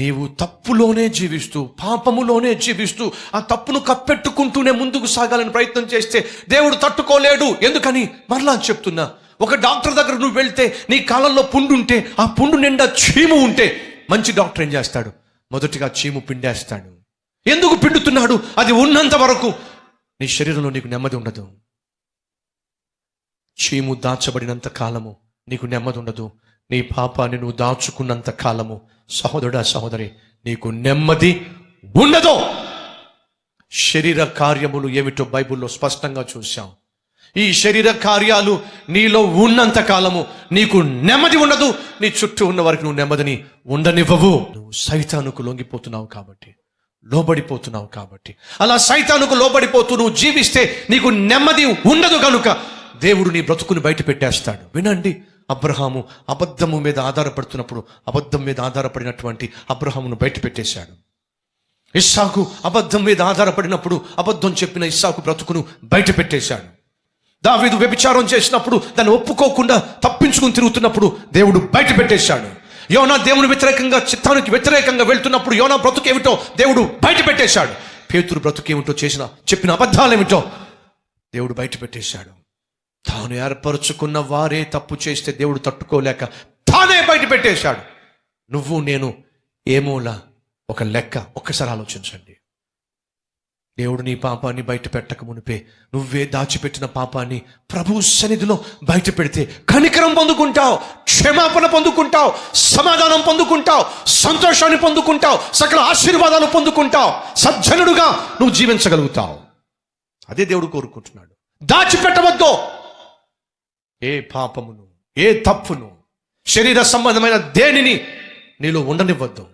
నీవు తప్పులోనే జీవిస్తూ, పాపములోనే జీవిస్తూ, ఆ తప్పును కప్పెట్టుకుంటూనే ముందుకు సాగాలని ప్రయత్నం చేస్తే దేవుడు తట్టుకోలేడు. ఎందుకని మరలా చెప్తున్నా, ఒక డాక్టర్ దగ్గర నువ్వు వెళ్తే నీ కాలంలో పుండు ఉంటే, ఆ పుండు నిండా చీము ఉంటే మంచి డాక్టర్ ఏం చేస్తాడు? మొదటిగా చీము పిండేస్తాడు. ఎందుకు పిండుతున్నాడు? అది ఉన్నంత వరకు నీ శరీరంలో నీకు నెమ్మది ఉండదు. చీము దాచబడినంత కాలము నీకు నెమ్మది ఉండదు. నీ పాపాన్ని నువ్వు దాచుకున్నంత కాలము సహోదరుడా, సహోదరి, నీకు నెమ్మది ఉండదు. శరీర కార్యములు ఏమిటో బైబిల్లో స్పష్టంగా చూశాం. ఈ శరీర కార్యాలు నీలో ఉన్నంత కాలము నీకు నెమ్మది ఉండదు. నీ చుట్టూ ఉన్న వారికి నువ్వు నెమ్మదిని ఉండనివ్వవు. నువ్వు సైతానుకు లొంగిపోతున్నావు కాబట్టి, లోబడిపోతున్నావు కాబట్టి, అలా సైతానుకు లోబడిపోతూ నువ్వు జీవిస్తే నీకు నెమ్మది ఉండదు. కనుక దేవుడు నీ బ్రతుకుని బయట పెట్టేస్తాడు. వినండి, అబ్రహాము అబద్ధము మీద ఆధారపడుతున్నప్పుడు, అబద్ధం మీద ఆధారపడినటువంటి అబ్రహామును బయట పెట్టేశాడు. ఇస్సాకు అబద్ధం మీద ఆధారపడినప్పుడు, అబద్ధం చెప్పిన ఇస్సాకు బ్రతుకును బయట పెట్టేశాడు. దావీదు వ్యభిచారం చేసినప్పుడు దాన్ని ఒప్పుకోకుండా తప్పించుకుని తిరుగుతున్నప్పుడు దేవుడు బయట పెట్టేశాడు. యోనా దేవుని వ్యతిరేకంగా, చిత్తానికి వ్యతిరేకంగా వెళ్తున్నప్పుడు యోనా బ్రతుకేమిటో దేవుడు బయట పెట్టేశాడు. పేతురు బ్రతుకేమిటో చెప్పిన అబద్ధాలేమిటో దేవుడు బయట పెట్టేశాడు. తాను ఏర్పరచుకున్న వారే తప్పు చేస్తే దేవుడు తట్టుకోలేక తానే బయట పెట్టేశాడు. నువ్వు నేను ఏమోలా ఒక లెక్క. ఒక్కసారి ఆలోచించండి. దేవుడు నీ పాపాన్ని బయట పెట్టక మునిపే నువ్వే దాచిపెట్టిన పాపాన్ని ప్రభు సన్నిధిలో బయట పెడితే కనికరం పొందుకుంటావు, క్షమాపణ పొందుకుంటావు, సమాధానం పొందుకుంటావు, సంతోషాన్ని పొందుకుంటావు, సకల ఆశీర్వాదాలు పొందుకుంటావు, సజ్జనుడుగా నువ్వు జీవించగలుగుతావు. అదే దేవుడు కోరుకుంటున్నాడు. దాచిపెట్టవద్దు ఏ పాపమును, ఏ తప్పును, శరీర సంబంధమైన దేనిని నీలో ఉండనివ్వద్దు.